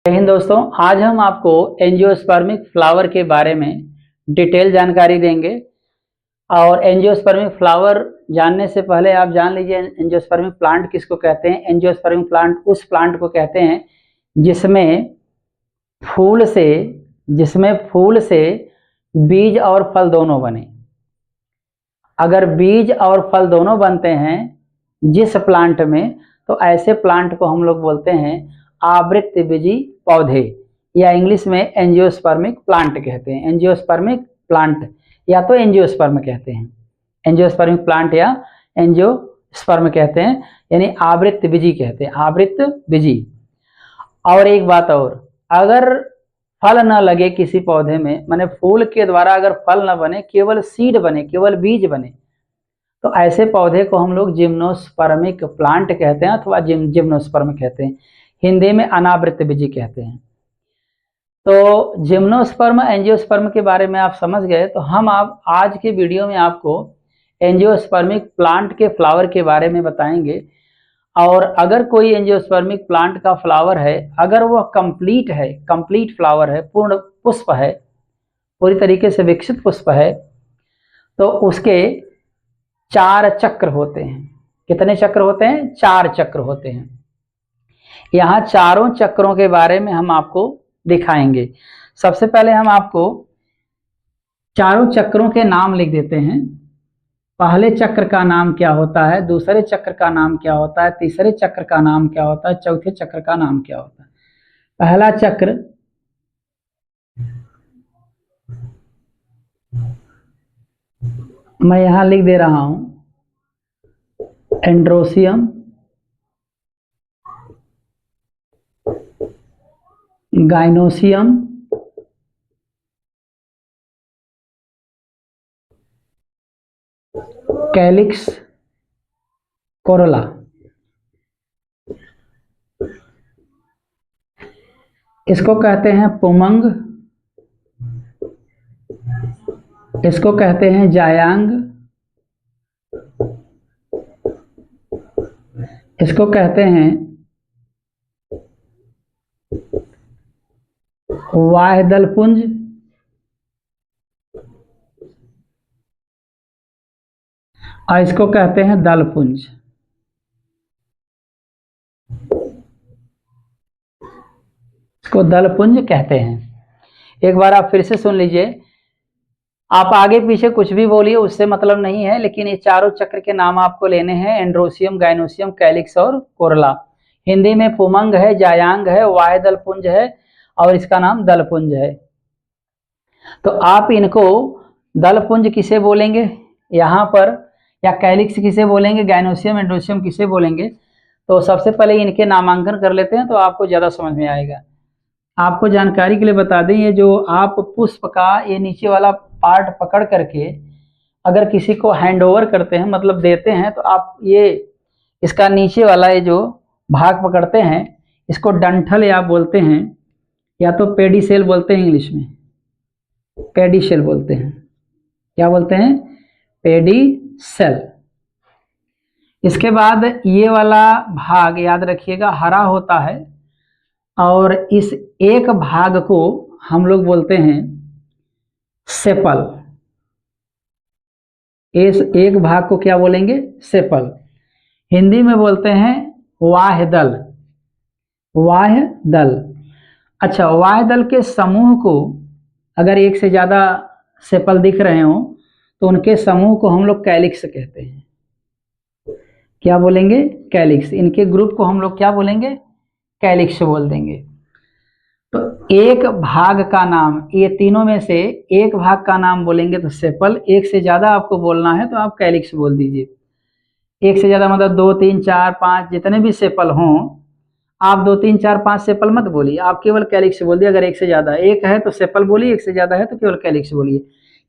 जय हिंद दोस्तों, आज हम आपको एंजियोस्पर्मिक फ्लावर के बारे में डिटेल जानकारी देंगे। और एंजियोस्पर्मिक फ्लावर जानने से पहले आप जान लीजिए एंजियोस्पर्मिक प्लांट किसको कहते हैं। एंजियोस्पर्मिक प्लांट उस प्लांट को कहते हैं जिसमें फूल से बीज और फल दोनों बने। अगर बीज और फल दोनों बनते हैं जिस प्लांट में, तो ऐसे प्लांट को हम लोग बोलते हैं आवृतबीजी पौधे, या इंग्लिश में एंजियोस्पर्मिक प्लांट कहते हैं। एंजियोस्पर्मिक प्लांट या तो एंजियोस्पर्म कहते हैं, एंजियोस्पर्मिक प्लांट या एंजियोस्पर्म कहते हैं, यानी आवृतबीजी कहते हैं, आवृतबीजी। और एक बात और, अगर फल न लगे किसी पौधे में, माने फूल के द्वारा अगर फल न बने, केवल सीड बने, केवल बीज बने, तो ऐसे पौधे को हम लोग जिम्नोस्पर्मिक प्लांट कहते हैं अथवा जिम्नोस्पर्म कहते हैं। हिंदी में अनावृतबीजी कहते हैं। तो जिम्नोस्पर्म एंजियोस्पर्म के बारे में आप समझ गए। तो हम आप आज के वीडियो में आपको एंजियोस्पर्मिक प्लांट के फ्लावर के बारे में बताएंगे। और अगर कोई एंजियोस्पर्मिक प्लांट का फ्लावर है, अगर वह कंप्लीट है, कंप्लीट फ्लावर है, पूर्ण पुष्प है, पूरी तरीके से विकसित पुष्प है, तो उसके 4 चक्र होते हैं। कितने चक्र होते हैं? 4 चक्र होते हैं। यहाँ चारों चक्रों के बारे में हम आपको दिखाएंगे। सबसे पहले हम आपको चारों चक्रों के नाम लिख देते हैं। पहले चक्र का नाम क्या होता है, दूसरे चक्र का नाम क्या होता है, तीसरे चक्र का नाम क्या होता है, चौथे चक्र का नाम क्या होता है। पहला चक्र मैं यहां लिख दे रहा हूं, एंड्रोसियम, गाइनोसियम, कैलिक्स, कोरोला। इसको कहते हैं पुमंग, इसको कहते हैं जायांग, इसको कहते हैं वाह्यदलपुंज, और इसको कहते हैं दलपुंज। इसको दलपुंज कहते हैं। एक बार आप फिर से सुन लीजिए। आप आगे पीछे कुछ भी बोलिए, उससे मतलब नहीं है, लेकिन ये चारों चक्र के नाम आपको लेने हैं, एंड्रोसियम, गाइनोसियम, कैलिक्स और कोरला। हिंदी में पुमंग है, जायांग है, वाह्यदलपुंज है, और इसका नाम दलपुंज है। तो आप इनको दलपुंज किसे बोलेंगे यहाँ पर, या कैलिक्स किसे बोलेंगे, गाइनोसियम, एंड्रोसियम किसे बोलेंगे, तो सबसे पहले इनके नामांकन कर लेते हैं, तो आपको ज़्यादा समझ में आएगा। आपको जानकारी के लिए बता दें, ये जो आप पुष्प का ये नीचे वाला पार्ट पकड़ करके अगर किसी को हैंड ओवर करते हैं, मतलब देते हैं, तो आप ये इसका नीचे वाला ये जो भाग पकड़ते हैं, इसको डंठल या बोलते हैं, या तो पेडिसेल बोलते हैं, इंग्लिश में पेडिसेल बोलते हैं। क्या बोलते हैं? पेडिसेल। इसके बाद ये वाला भाग याद रखिएगा हरा होता है, और इस एक भाग को हम लोग बोलते हैं सेपल। इस एक भाग को क्या बोलेंगे? सेपल। हिंदी में बोलते हैं वाह्यदल, वाह्यदल। अच्छा, वाह्यदल के समूह को अगर एक से ज़्यादा सेपल दिख रहे हो, तो उनके समूह को हम लोग कैलिक्स कहते हैं। क्या बोलेंगे? कैलिक्स। इनके ग्रुप को हम लोग क्या बोलेंगे? कैलिक्स बोल देंगे। तो एक भाग का नाम, ये तीनों में से एक भाग का नाम बोलेंगे तो सेपल, एक से ज़्यादा आपको बोलना है तो आप कैलिक्स बोल दीजिए। एक से ज़्यादा मतलब 2, 3, 4, 5 जितने भी सेपल हों, आप 2, 3, 4, 5 सेपल मत बोलिए, आप केवल कैलिक्स बोल दिए। अगर एक से ज़्यादा, एक है तो सेपल बोलिए, एक से ज़्यादा है तो केवल कैलिक्स बोलिए।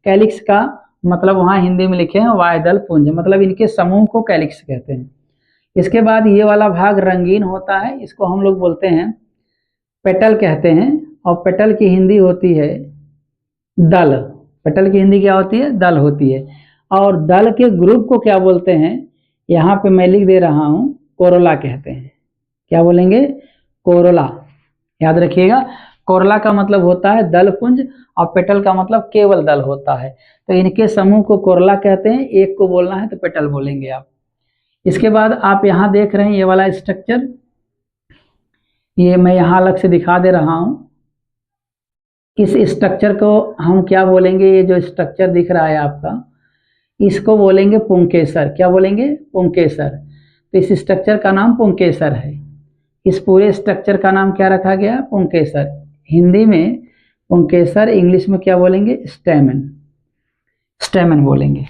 कैलिक्स का मतलब वहाँ हिंदी में लिखे हैं वाह्यदल पुंज, मतलब इनके समूह को कैलिक्स कहते हैं। इसके बाद ये वाला भाग रंगीन होता है, इसको हम लोग बोलते हैं पेटल कहते हैं, और पेटल की हिंदी होती है दल। पेटल की हिंदी क्या होती है? दल होती है। और दल के ग्रुप को क्या बोलते हैं? यहाँ पे मैं लिख दे रहा हूँ, कोरोला कहते हैं। क्या बोलेंगे? कोरोला। याद रखिएगा, कोरला का मतलब होता है दल पुंज और पेटल का मतलब केवल दल होता है। तो इनके समूह को कोरला कहते हैं, एक को बोलना है तो पेटल बोलेंगे आप। इसके बाद आप यहाँ देख रहे हैं ये वाला स्ट्रक्चर, ये मैं यहाँ अलग से दिखा दे रहा हूँ। इस स्ट्रक्चर को हम क्या बोलेंगे, ये जो स्ट्रक्चर दिख रहा है आपका, इसको बोलेंगे पुंकेसर। क्या बोलेंगे? पुंकेसर। तो इस स्ट्रक्चर का नाम पुंकेसर है। इस पूरे स्ट्रक्चर का नाम क्या रखा गया? पुंकेसर। हिंदी में पुंकेसर, इंग्लिश में क्या बोलेंगे? स्टेमन। स्टेमन बोलेंगे।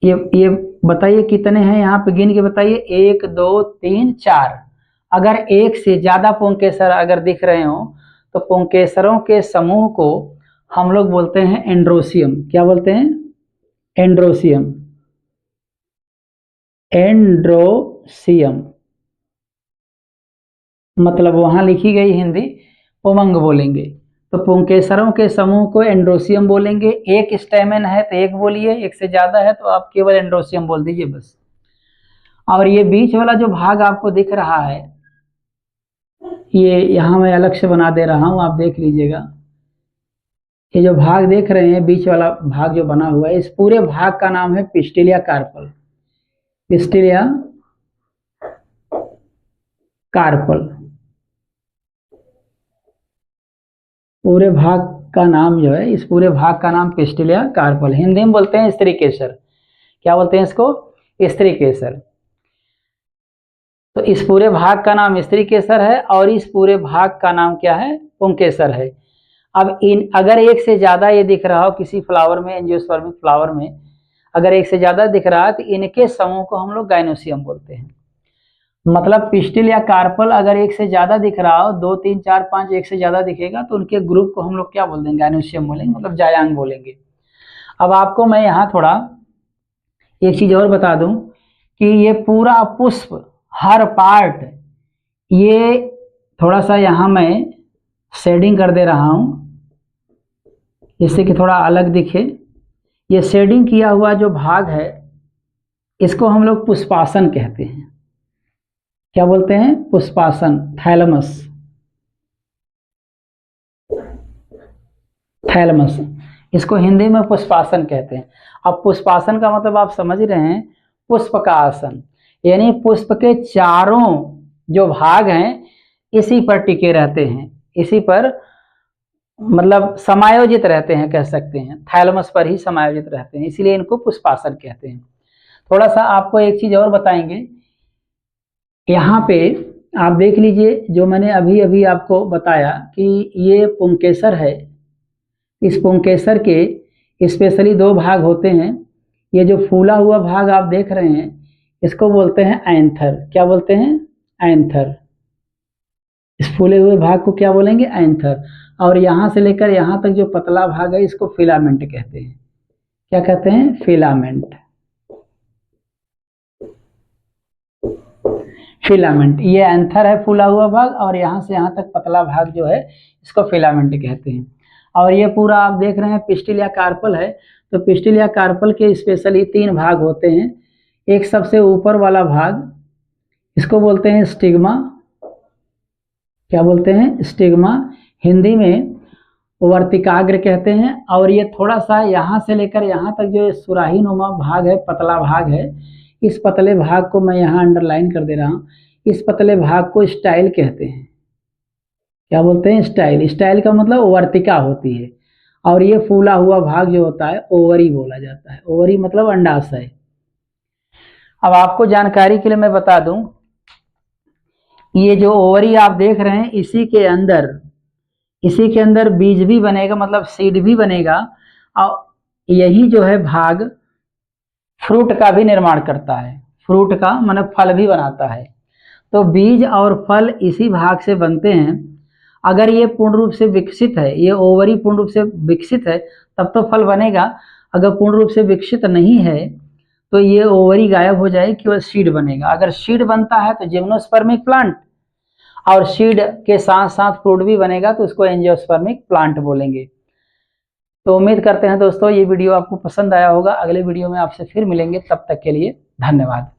ये बताइए कितने हैं यहाँ पे, गिन के बताइए। 1 2 3 4। अगर एक से ज्यादा पुंकेसर अगर दिख रहे हो तो पुंकेसरों के समूह को हम लोग बोलते हैं एंड्रोसियम। क्या बोलते हैं? एंड्रोसियम। एंड्रोसियम मतलब वहां लिखी गई हिंदी उमंग बोलेंगे। तो पुंकेसरों के समूह को एंड्रोसियम बोलेंगे। एक स्टेमन है तो एक बोलिए, एक से ज्यादा है तो आप केवल एंड्रोसियम बोल दीजिए बस। और ये बीच वाला जो भाग आपको दिख रहा है, ये यहाँ मैं अलग से बना दे रहा हूँ, आप देख लीजिएगा। ये जो भाग देख रहे हैं, बीच वाला भाग जो बना हुआ है, इस पूरे भाग का नाम है पिस्टिलिया कार्पल। पिस्टिलिया कार्पल। पूरे भाग का नाम जो है, इस पूरे भाग का नाम पिस्टिलिया कार्पल। हिंदी में बोलते हैं स्त्री केसर। क्या बोलते हैं इसको? स्त्री केसर। तो इस पूरे भाग का नाम स्त्री केसर है और इस पूरे भाग का नाम क्या है? पुंकेसर है। अब अगर एक से ज्यादा ये दिख रहा हो किसी फ्लावर में, एंजियोस्पर्मिक फ्लावर में अगर एक से ज्यादा दिख रहा है तो इनके समूह को हम लोग गाइनोसियम बोलते हैं। मतलब पिस्टिल या कार्पल अगर एक से ज्यादा दिख रहा हो, 2 3 4 5 एक से ज्यादा दिखेगा तो उनके ग्रुप को हम लोग क्या बोल देंगे? गाइनोसियम बोलेंगे, मतलब जायांग बोलेंगे। अब आपको मैं यहाँ थोड़ा एक चीज और बता दूं कि ये पूरा पुष्प, हर पार्ट, ये थोड़ा सा यहाँ मैं शेडिंग कर दे रहा हूं जिससे कि थोड़ा अलग दिखे। ये शेडिंग किया हुआ जो भाग है इसको हम लोग पुष्पासन कहते हैं। क्या बोलते हैं? पुष्पासन। थैलमस। थैलमस, इसको हिंदी में पुष्पासन कहते हैं। अब पुष्पासन का मतलब आप समझ रहे हैं, पुष्प का आसन, यानी पुष्प के चारों जो भाग हैं इसी पर टिके रहते हैं, इसी पर मतलब समायोजित रहते हैं, कह सकते हैं थैलमस पर ही समायोजित रहते हैं, इसीलिए इनको पुष्पासन कहते हैं। थोड़ा सा आपको एक चीज और बताएंगे, यहाँ पे आप देख लीजिए जो मैंने अभी अभी आपको बताया कि ये पुंकेसर है। इस पुंकेसर के स्पेशली 2 भाग होते हैं। ये जो फूला हुआ भाग आप देख रहे हैं इसको बोलते हैं एंथर। क्या बोलते हैं? एंथर। इस फूले हुए भाग को क्या बोलेंगे? एंथर। और यहां से लेकर यहां तक जो पतला भाग है इसको फिलामेंट कहते हैं। क्या कहते हैं? फिलामेंट। फिलामेंट। ये एंथर है फूला हुआ भाग, और यहां से यहां तक पतला भाग जो है इसको फिलामेंट कहते हैं। और ये पूरा आप देख रहे हैं पिस्टिल या कार्पल है। तो पिस्टिल या कार्पल के स्पेशली 3 भाग होते हैं। एक सबसे ऊपर वाला भाग, इसको बोलते हैं स्टिग्मा। क्या बोलते हैं? स्टिग्मा। हिंदी में वर्तिकाग्र कहते हैं। और ये थोड़ा सा यहाँ से लेकर यहाँ तक जो सुराही नुमा भाग है, पतला भाग है, इस पतले भाग को मैं यहाँ अंडरलाइन कर दे रहा हूँ। इस पतले भाग को स्टाइल कहते हैं। क्या बोलते हैं? स्टाइल। स्टाइल का मतलब वर्तिका होती है। और ये फूला हुआ भाग जो होता है ओवरी बोला जाता है। ओवरी मतलब अंडाशय। अब आपको जानकारी के लिए मैं बता दूं, ये जो ओवरी आप देख रहे हैं इसी के अंदर बीज भी बनेगा, मतलब सीड भी बनेगा। और यही जो है भाग फ्रूट का भी निर्माण करता है। फ्रूट का मतलब फल भी बनाता है। तो बीज और फल इसी भाग से बनते हैं। अगर ये पूर्ण रूप से विकसित है, ये ओवरी पूर्ण रूप से विकसित है तब तो फल बनेगा। अगर पूर्ण रूप से विकसित नहीं है तो ये ओवरी गायब हो जाएगी, केवल सीड बनेगा। अगर सीड बनता है तो जिम्नोस्पर्मिक प्लांट, और सीड के साथ साथ फ्रूट भी बनेगा तो उसको एंजियोस्पर्मिक प्लांट बोलेंगे। तो उम्मीद करते हैं दोस्तों ये वीडियो आपको पसंद आया होगा। अगले वीडियो में आपसे फिर मिलेंगे, तब तक के लिए धन्यवाद।